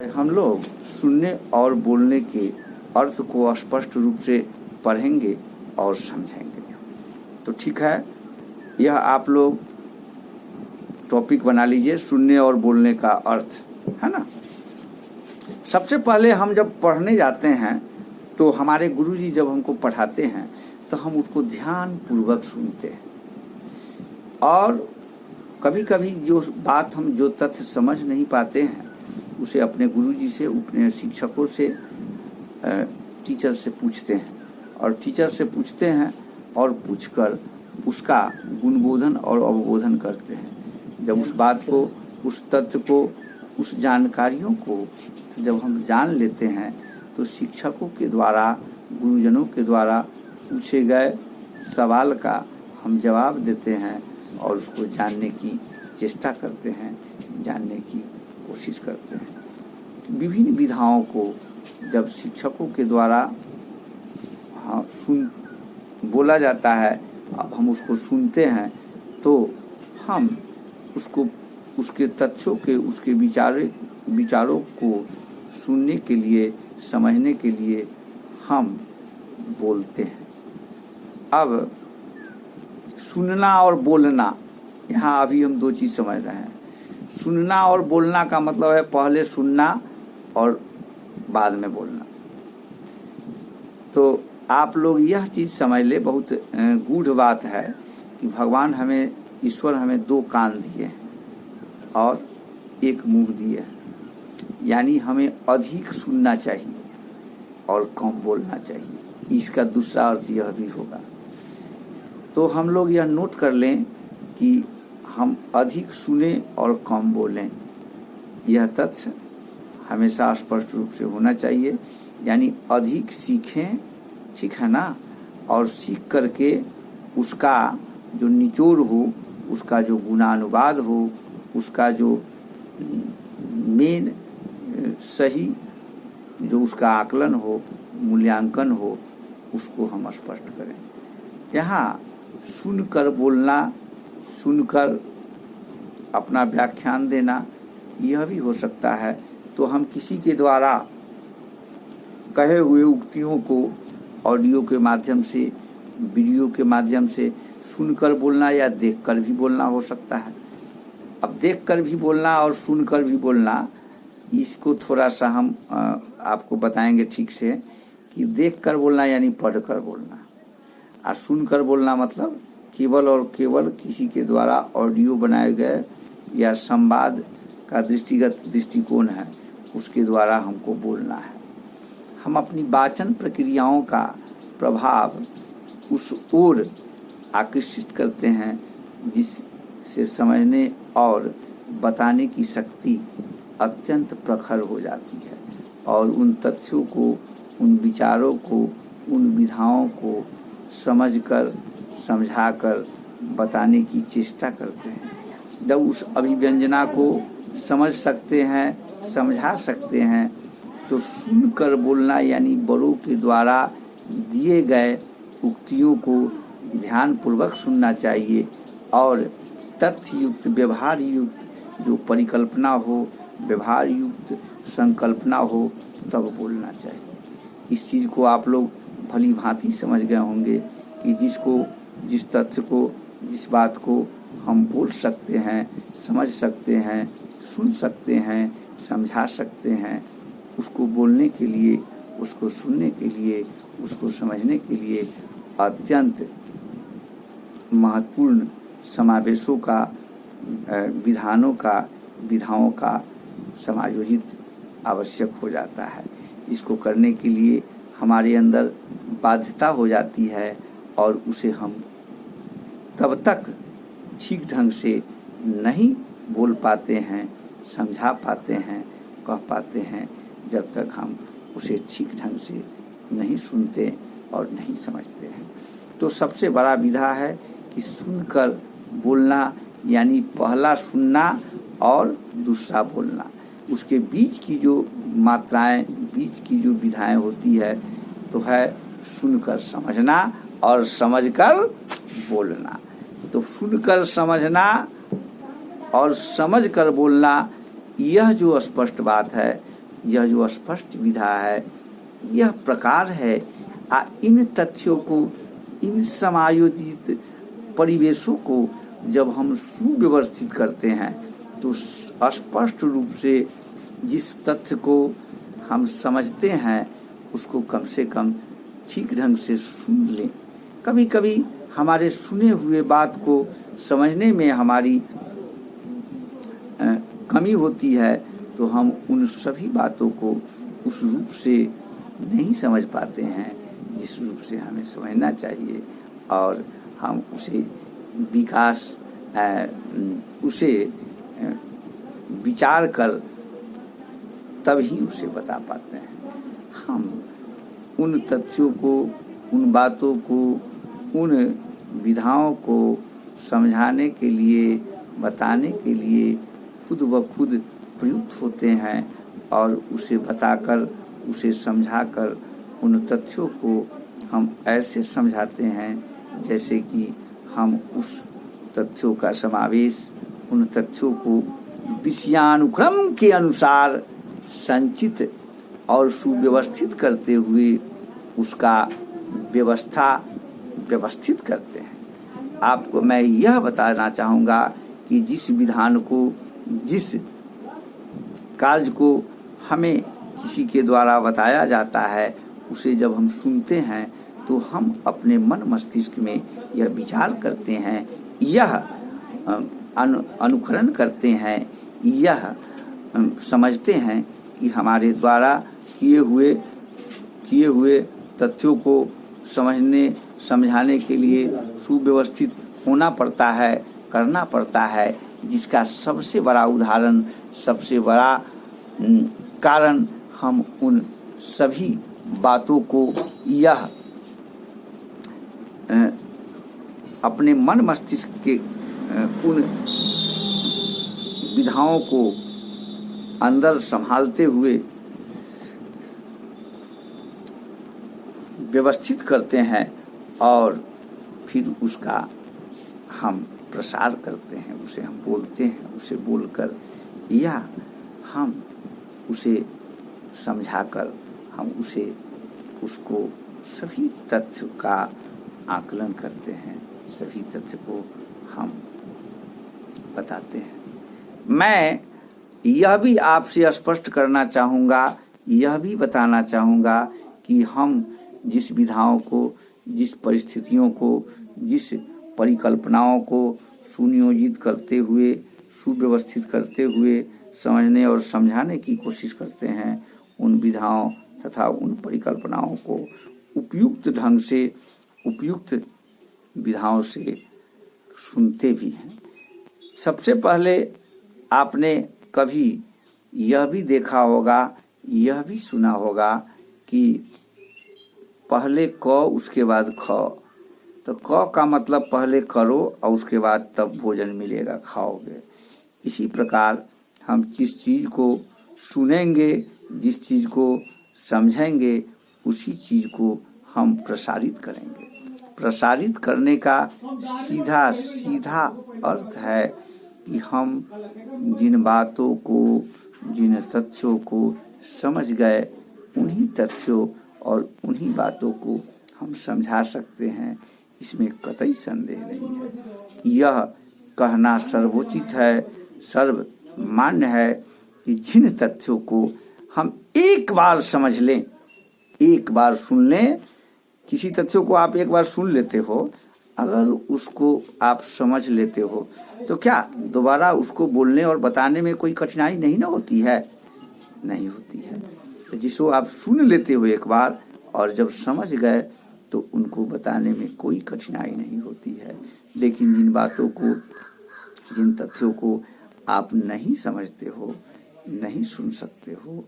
हम लोग सुनने और बोलने के अर्थ को स्पष्ट रूप से पढ़ेंगे और समझेंगे। तो ठीक है, यह आप लोग टॉपिक बना लीजिए, सुनने और बोलने का अर्थ, है ना। सबसे पहले हम जब पढ़ने जाते हैं तो हमारे गुरुजी जब हमको पढ़ाते हैं तो हम उसको ध्यान पूर्वक सुनते हैं, और कभी कभी जो बात हम जो तथ्य समझ नहीं पाते हैं उसे अपने गुरुजी से, अपने शिक्षकों से, टीचर से पूछते हैं, और टीचर से पूछते हैं और पूछकर उसका गुणबोधन और अवबोधन करते हैं। जब उस बात को, उस तथ्य को, उस जानकारियों को जब हम जान लेते हैं तो शिक्षकों के द्वारा, गुरुजनों के द्वारा पूछे गए सवाल का हम जवाब देते हैं और उसको जानने की चेष्टा करते हैं, जानने की कोशिश करते हैं। विभिन्न विधाओं को जब शिक्षकों के द्वारा बोला जाता है, अब हम उसको सुनते हैं तो हम उसको, उसके तथ्यों के, उसके विचारों को सुनने के लिए, समझने के लिए हम बोलते हैं। अब सुनना और बोलना, यहाँ अभी हम दो चीज़ समझ रहे हैं। सुनना और बोलना का मतलब है पहले सुनना और बाद में बोलना। तो आप लोग यह चीज़ समझ ले, बहुत गूढ़ बात है कि भगवान हमें, ईश्वर हमें दो कान दिए हैं और एक मुंह दिए हैं, यानी हमें अधिक सुनना चाहिए और कम बोलना चाहिए। इसका दूसरा अर्थ यह भी होगा। तो हम लोग यह नोट कर लें कि हम अधिक सुने और कम बोलें, यह तथ्य हमेशा स्पष्ट रूप से होना चाहिए। यानी अधिक सीखें, ठीक है ना, और सीख करके उसका जो निचोड़ हो, उसका जो गुणानुवाद हो, उसका जो मेन सही जो उसका आकलन हो, मूल्यांकन हो, उसको हम स्पष्ट करें। यहाँ सुनकर बोलना, सुनकर अपना व्याख्यान देना, यह भी हो सकता है। तो हम किसी के द्वारा कहे हुए उक्तियों को ऑडियो के माध्यम से, वीडियो के माध्यम से सुनकर बोलना या देखकर भी बोलना हो सकता है। अब देखकर भी बोलना और सुनकर भी बोलना, इसको थोड़ा सा हम आपको बताएंगे ठीक से कि देखकर बोलना यानी पढ़कर बोलना, और सुनकर बोलना मतलब केवल और केवल किसी के द्वारा ऑडियो बनाए गए या संवाद का दृष्टिगत दृष्टिकोण है, उसके द्वारा हमको बोलना है। हम अपनी वाचन प्रक्रियाओं का प्रभाव उस ओर आकर्षित करते हैं जिससे समझने और बताने की शक्ति अत्यंत प्रखर हो जाती है, और उन तथ्यों को, उन विचारों को, उन विधाओं को समझकर, समझाकर बताने की चेष्टा करते हैं। जब उस अभिव्यंजना को समझ सकते हैं, समझा सकते हैं, तो सुनकर बोलना यानी बड़ों के द्वारा दिए गए उक्तियों को ध्यानपूर्वक सुनना चाहिए, और तथ्य युक्त, व्यवहार युक्त जो परिकल्पना हो, व्यवहार युक्त संकल्पना हो, तब बोलना चाहिए। इस चीज़ को आप लोग भली भांति समझ गए होंगे कि जिस तथ्य को, जिस बात को हम बोल सकते हैं, समझ सकते हैं, सुन सकते हैं, समझा सकते हैं, उसको बोलने के लिए, उसको सुनने के लिए, उसको समझने के लिए अत्यंत महत्वपूर्ण समावेशों का, विधाओं का समायोजित आवश्यक हो जाता है। इसको करने के लिए हमारे अंदर बाध्यता हो जाती है, और उसे हम तब तक ठीक ढंग से नहीं बोल पाते हैं, समझा पाते हैं, कह पाते हैं, जब तक हम उसे ठीक ढंग से नहीं सुनते और नहीं समझते हैं। तो सबसे बड़ा विधा है कि सुनकर बोलना, यानी पहला सुनना और दूसरा बोलना। उसके बीच की जो मात्राएं, बीच की जो विधाएं होती है, तो है सुनकर समझना और समझकर बोलना। तो सुनकर समझना और समझकर बोलना, यह जो स्पष्ट बात है यह जो स्पष्ट विधा है, यह प्रकार है। इन तथ्यों को, इन समायोजित परिवेशों को जब हम सुव्यवस्थित करते हैं तो स्पष्ट रूप से जिस तथ्य को हम समझते हैं उसको कम से कम ठीक ढंग से सुन लें। कभी कभी हमारे सुने हुए बात को समझने में हमारी कमी होती है, तो हम उन सभी बातों को उस रूप से नहीं समझ पाते हैं जिस रूप से हमें समझना चाहिए, और हम उसे विकास उसे विचार कर तभी उसे बता पाते हैं। हम उन तथ्यों को, उन बातों को, उन विधाओं को समझाने के लिए, बताने के लिए खुद ब खुद प्रयुक्त होते हैं, और उसे बताकर, उसे समझाकर उन तथ्यों को हम ऐसे समझाते हैं जैसे कि हम उस तथ्यों का समावेश, उन तथ्यों को विषयानुक्रम के अनुसार संचित और सुव्यवस्थित करते हुए उसका व्यवस्थित करते हैं। आपको मैं यह बताना चाहूँगा कि जिस विधान को, जिस कार्य को हमें किसी के द्वारा बताया जाता है, उसे जब हम सुनते हैं तो हम अपने मन मस्तिष्क में यह विचार करते हैं, यह अनुकरण करते हैं, यह समझते हैं कि हमारे द्वारा किए हुए तथ्यों को समझाने के लिए सुव्यवस्थित होना पड़ता है, करना पड़ता है, जिसका सबसे बड़ा उदाहरण, सबसे बड़ा कारण हम उन सभी बातों को यह अपने मन मस्तिष्क के उन विधाओं को अंदर संभालते हुए व्यवस्थित करते हैं, और फिर उसका हम प्रसार करते हैं, उसे हम बोलते हैं, उसे बोलकर या हम उसे समझाकर हम उसको सभी तथ्य का आकलन करते हैं, सभी तथ्य को हम बताते हैं। मैं यह भी आपसे स्पष्ट करना चाहूँगा, यह भी बताना चाहूँगा कि हम जिस विधाओं को, जिस परिस्थितियों को, जिस परिकल्पनाओं को सुनियोजित करते हुए, सुव्यवस्थित करते हुए समझने और समझाने की कोशिश करते हैं, उन विधाओं तथा उन परिकल्पनाओं को उपयुक्त ढंग से, उपयुक्त विधाओं से सुनते भी हैं। सबसे पहले आपने कभी यह भी देखा होगा, यह भी सुना होगा कि पहले क उसके बाद ख, तो क का मतलब पहले करो और उसके बाद तब भोजन मिलेगा, खाओगे। इसी प्रकार हम जिस चीज़ को सुनेंगे, जिस चीज़ को समझेंगे, उसी चीज़ को हम प्रसारित करेंगे। प्रसारित करने का सीधा सीधा अर्थ है कि हम जिन बातों को, जिन तथ्यों को समझ गए, उन्हीं तथ्यों और उन्हीं बातों को हम समझा सकते हैं, इसमें कतई संदेह नहीं है। यह कहना सर्वोचित है, सर्वमान्य है कि जिन तथ्यों को हम एक बार समझ लें, एक बार सुन लें, किसी तथ्यों को आप एक बार सुन लेते हो, अगर उसको आप समझ लेते हो तो क्या दोबारा उसको बोलने और बताने में कोई कठिनाई नहीं ना होती है? नहीं होती है। तो जिसको आप सुन लेते हो एक बार और जब समझ गए तो उनको बताने में कोई कठिनाई नहीं होती है। लेकिन जिन बातों को, जिन तथ्यों को आप नहीं समझते हो, नहीं सुन सकते हो,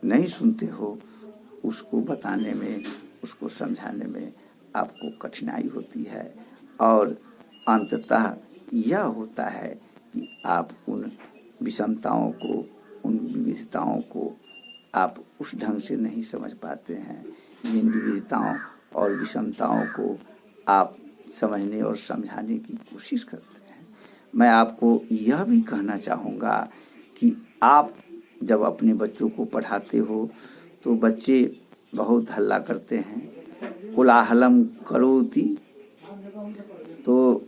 नहीं सुनते हो, उसको बताने में, उसको समझाने में आपको कठिनाई होती है। और अंततः यह होता है कि आप उन विषमताओं को, उन विविधताओं को आप उस ढंग से नहीं समझ पाते हैं, जिन विविधताओं और विषमताओं को आप समझने और समझाने की कोशिश करते हैं। मैं आपको यह भी कहना चाहूँगा कि आप जब अपने बच्चों को पढ़ाते हो तो बच्चे बहुत हल्ला करते हैं, कोलाहलम करोति, तो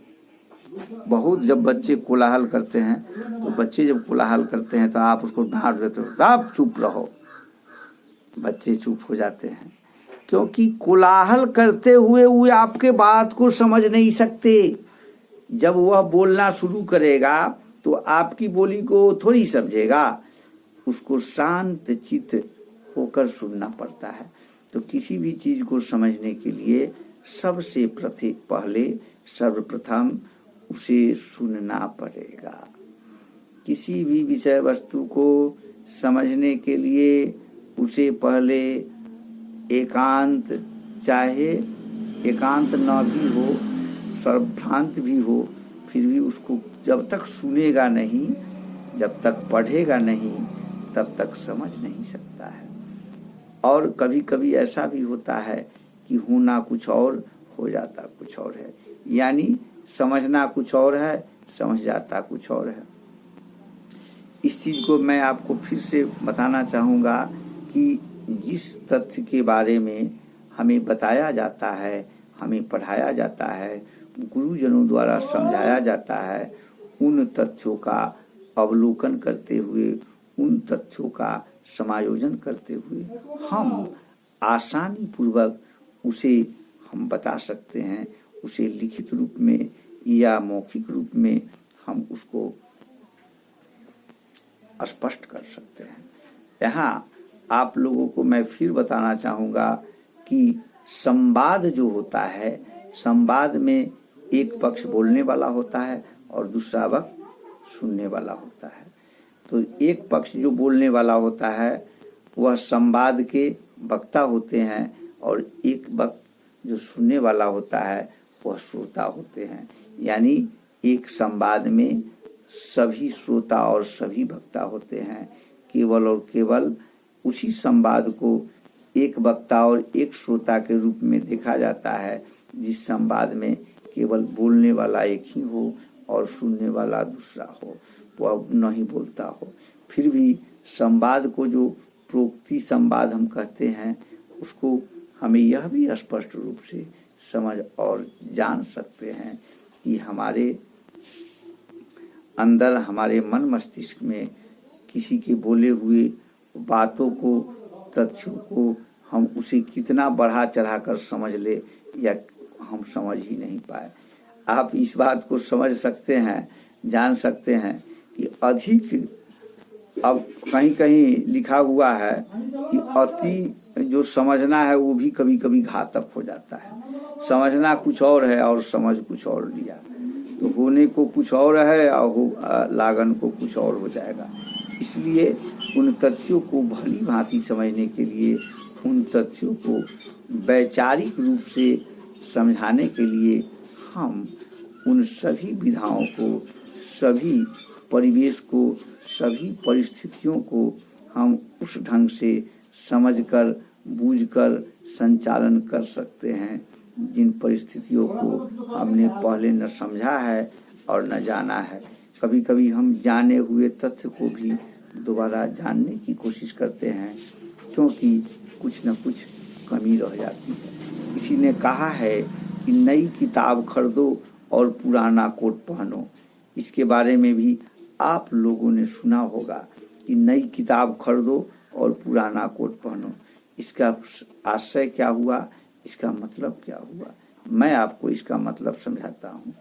बहुत जब बच्चे कोलाहल करते हैं तो बच्चे जब कोलाहल करते हैं तो आप उसको डांट देते हो, आप चुप रहो। बच्चे चुप हो जाते हैं क्योंकि कोलाहल करते हुए वो आपके बात को समझ नहीं सकते। जब वह बोलना शुरू करेगा तो आपकी बोली को थोड़ी समझेगा, उसको शांत चित्त होकर सुनना पड़ता है। तो किसी भी चीज को समझने के लिए सबसे पहले सर्वप्रथम उसे सुनना पड़ेगा। किसी भी विषय वस्तु को समझने के लिए उसे पहले एकांत, चाहे एकांत न भी हो, सर्वभ्रांत भी हो, फिर भी उसको जब तक सुनेगा नहीं, जब तक पढ़ेगा नहीं, तब तक समझ नहीं सकता है। और कभी कभी ऐसा भी होता है कि होना कुछ और, हो जाता कुछ और है, यानी समझना कुछ और है, समझ जाता कुछ और है। इस चीज को मैं आपको फिर से बताना चाहूँगा कि जिस तथ्य के बारे में हमें बताया जाता है, हमें पढ़ाया जाता है, गुरुजनों द्वारा समझाया जाता है, उन तथ्यों का अवलोकन करते हुए, उन तथ्यों का समायोजन करते हुए हम आसानी पूर्वक उसे हम बता सकते हैं। उसे लिखित रूप में या मौखिक रूप में हम उसको स्पष्ट कर सकते हैं। यहाँ आप लोगों को मैं फिर बताना चाहूँगा कि संवाद जो होता है, संवाद में एक पक्ष बोलने वाला होता है और दूसरा पक्ष सुनने वाला होता है। तो एक पक्ष जो बोलने वाला होता है वह संवाद के वक्ता होते हैं और एक पक्ष जो सुनने वाला होता है वह श्रोता होते हैं। यानी एक संवाद में सभी श्रोता और सभी वक्ता होते हैं। केवल और केवल उसी संवाद को एक वक्ता और एक श्रोता के रूप में देखा जाता है जिस संवाद में केवल बोलने वाला एक ही हो और सुनने वाला दूसरा हो, वह नहीं बोलता हो। फिर भी संवाद को जो प्रोक्ति संवाद हम कहते हैं, उसको हमें यह भी स्पष्ट रूप से समझ और जान सकते हैं कि हमारे अंदर, हमारे मन मस्तिष्क में किसी के बोले हुए बातों को, तथ्यों को हम उसे कितना बढ़ा चढ़ा कर समझ ले या हम समझ ही नहीं पाए। आप इस बात को समझ सकते हैं, जान सकते हैं कि अधिक, अब कहीं कहीं लिखा हुआ है कि अति जो समझना है वो भी कभी कभी घातक हो जाता है। समझना कुछ और है और समझ कुछ और लिया तो होने को कुछ और है और लागन को कुछ और हो जाएगा। इसलिए उन तथ्यों को भली भांति समझने के लिए, उन तथ्यों को वैचारिक रूप से समझाने के लिए हम उन सभी विधाओं को, सभी परिवेश को, सभी परिस्थितियों को हम उस ढंग से समझकर, बूझकर संचालन कर सकते हैं जिन परिस्थितियों को हमने पहले न समझा है और न जाना है। कभी कभी हम जाने हुए तथ्य को भी दोबारा जानने की कोशिश करते हैं क्योंकि कुछ न कुछ कमी रह जाती है। किसी ने कहा है कि नई किताब खरीदो और पुराना कोट पहनो। इसके बारे में भी आप लोगों ने सुना होगा कि नई किताब खरीदो और पुराना कोट पहनो। इसका आशय क्या हुआ, इसका मतलब क्या हुआ? मैं आपको इसका मतलब समझाता हूँ।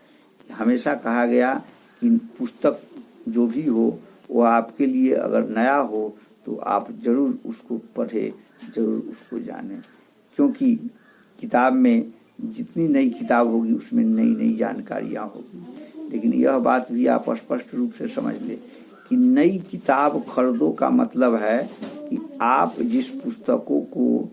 हमेशा कहा गया कि पुस्तक जो भी हो वो आपके लिए अगर नया हो तो आप जरूर उसको पढ़े, जरूर उसको जाने, क्योंकि किताब में जितनी नई किताब होगी उसमें नई नई जानकारियाँ होगी। लेकिन यह बात भी आप स्पष्ट रूप से समझ ले कि नई किताब खरीदो का मतलब है कि आप जिस पुस्तकों को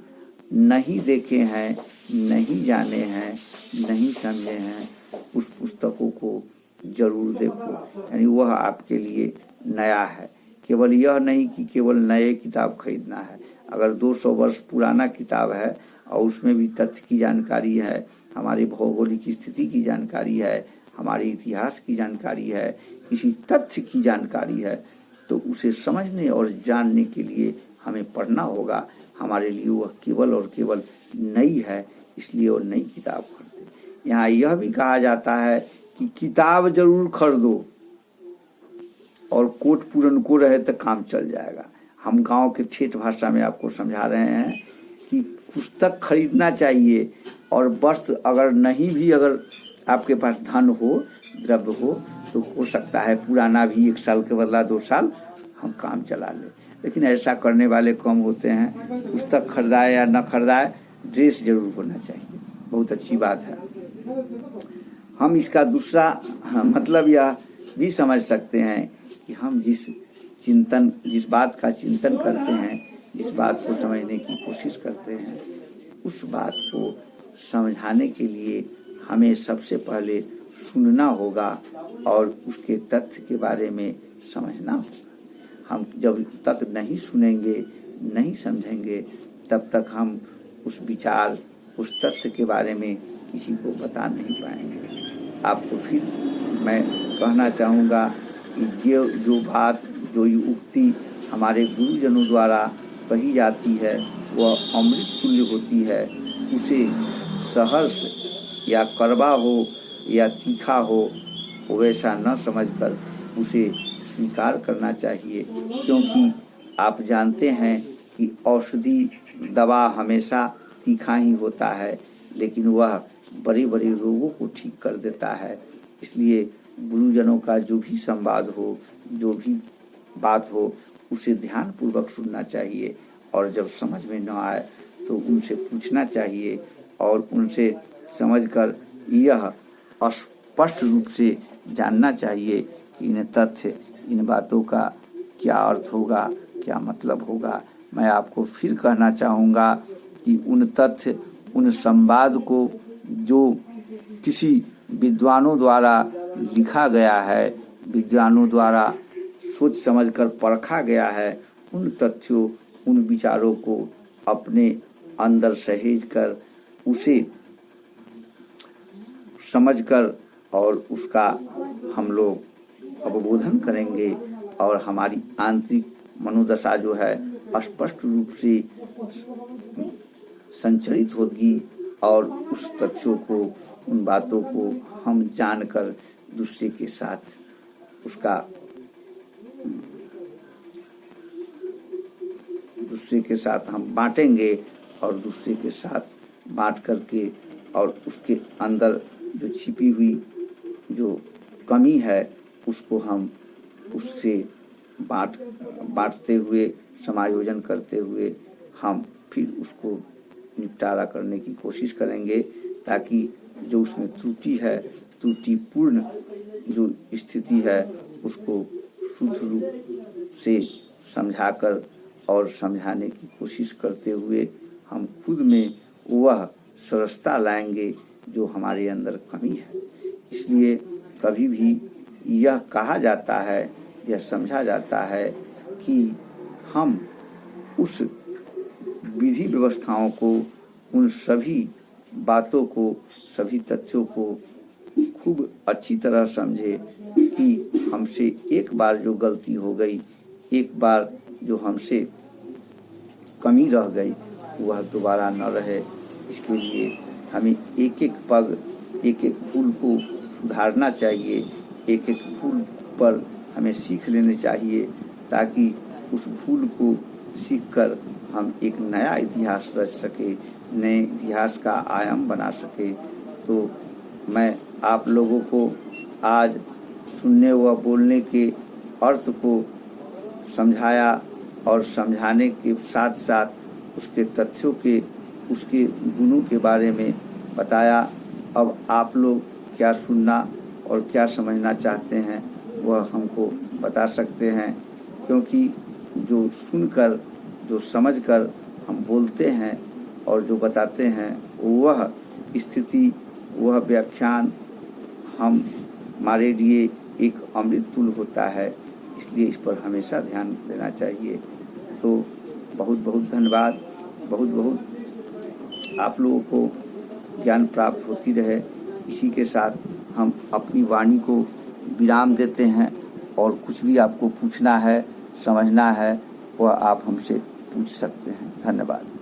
नहीं देखे हैं, नहीं जाने हैं, नहीं समझे हैं, उस पुस्तकों को जरूर देखो। यानी वह आपके लिए नया है। केवल यह नहीं कि केवल नए किताब खरीदना है। अगर 200 वर्ष पुराना किताब है और उसमें भी तथ्य की जानकारी है, हमारी भौगोलिक स्थिति की जानकारी है, हमारे इतिहास की जानकारी है, किसी तथ्य की जानकारी है, तो उसे समझने और जानने के लिए हमें पढ़ना होगा। हमारे लिए वह केवल और केवल नई है, इसलिए वो नई किताब खरीदे। यहाँ यह भी कहा जाता है कि किताब जरूर खरीदो और कोट पूरन को रहे तो काम चल जाएगा। हम गांव के ठेठ भाषा में आपको समझा रहे हैं कि पुस्तक खरीदना चाहिए, और वस्त्र अगर नहीं भी, अगर आपके पास धन हो, द्रव्य हो, तो हो सकता है पुराना भी 1 साल के बदला 2 साल हम काम चला लें। लेकिन ऐसा करने वाले कम होते हैं। पुस्तक खरीदाए या न खरीदाए, ड्रेस जरूर होना चाहिए, बहुत अच्छी बात है। हम इसका दूसरा मतलब यह भी समझ सकते हैं कि हम जिस बात का चिंतन करते हैं, जिस बात को समझने की कोशिश करते हैं, उस बात को समझाने के लिए हमें सबसे पहले सुनना होगा और उसके तथ्य के बारे में समझना होगा। हम जब तक नहीं सुनेंगे, नहीं समझेंगे, तब तक हम उस विचार, उस तथ्य के बारे में किसी को बता नहीं पाएंगे। आपको फिर मैं कहना चाहूँगा कि जो बात, जो उक्ति हमारे गुरुजनों द्वारा कही जाती है, वह अमृत तुल्य होती है। उसे सहर्ष या कड़वा हो या तीखा हो, वैसा न समझकर उसे स्वीकार करना चाहिए। क्योंकि आप जानते हैं कि औषधि दवा हमेशा तीखा ही होता है, लेकिन वह बड़े बड़े रोगों को ठीक कर देता है। इसलिए गुरुजनों का जो भी संवाद हो, जो भी बात हो, उसे ध्यान पूर्वक सुनना चाहिए, और जब समझ में न आए तो उनसे पूछना चाहिए, और उनसे समझकर यह स्पष्ट रूप से जानना चाहिए कि इन तथ्य, इन बातों का क्या अर्थ होगा, क्या मतलब होगा। मैं आपको फिर कहना चाहूँगा कि उन तथ्य, उन संवाद को जो किसी विद्वानों द्वारा लिखा गया है, विद्वानों द्वारा सोच समझकर परखा गया है, उन तथ्यों, उन विचारों को अपने अंदर सहेज कर, उसे समझकर और उसका हम लोग अवबोधन करेंगे, और हमारी आंतरिक मनोदशा जो है स्पष्ट रूप से संचरित होगी, और उस तथ्यों को, उन बातों को हम जानकर दूसरे के साथ हम बांटेंगे, और दूसरे के साथ बांट करके, और उसके अंदर जो छिपी हुई जो कमी है, उसको हम उससे बांटते हुए, समायोजन करते हुए, हम फिर उसको निपटारा करने की कोशिश करेंगे, ताकि जो उसमें त्रुटि है, त्रुटिपूर्ण जो स्थिति है, उसको शुद्ध रूप से समझाकर और समझाने की कोशिश करते हुए हम खुद में वह सरसता लाएंगे जो हमारे अंदर कमी है। इसलिए कभी भी यह कहा जाता है, यह समझा जाता है कि हम उस विधि व्यवस्थाओं को, उन सभी बातों को, सभी तथ्यों को खूब अच्छी तरह समझे कि हमसे एक बार जो गलती हो गई, एक बार जो हमसे कमी रह गई, वह दोबारा न रहे। इसके लिए हमें एक एक पग, एक एक भूल को सुधारना चाहिए, एक एक भूल पर हमें सीख लेने चाहिए, ताकि उस भूल को सीखकर हम एक नया इतिहास रच सके, नए इतिहास का आयाम बना सके। तो मैं आप लोगों को आज सुनने व बोलने के अर्थ को समझाया, और समझाने के साथ साथ उसके तथ्यों के, उसके गुणों के बारे में बताया। अब आप लोग क्या सुनना और क्या समझना चाहते हैं, वह हमको बता सकते हैं, क्योंकि जो सुनकर, जो समझकर हम बोलते हैं और जो बताते हैं, वह स्थिति, वह व्याख्यान हमारे लिए एक अमृत तुल्य होता है। इसलिए इस पर हमेशा ध्यान देना चाहिए। तो बहुत बहुत धन्यवाद, बहुत बहुत आप लोगों को ज्ञान प्राप्त होती रहे। इसी के साथ हम अपनी वाणी को विराम देते हैं, और कुछ भी आपको पूछना है समझना है वह आप हमसे पूछ सकते हैं। धन्यवाद।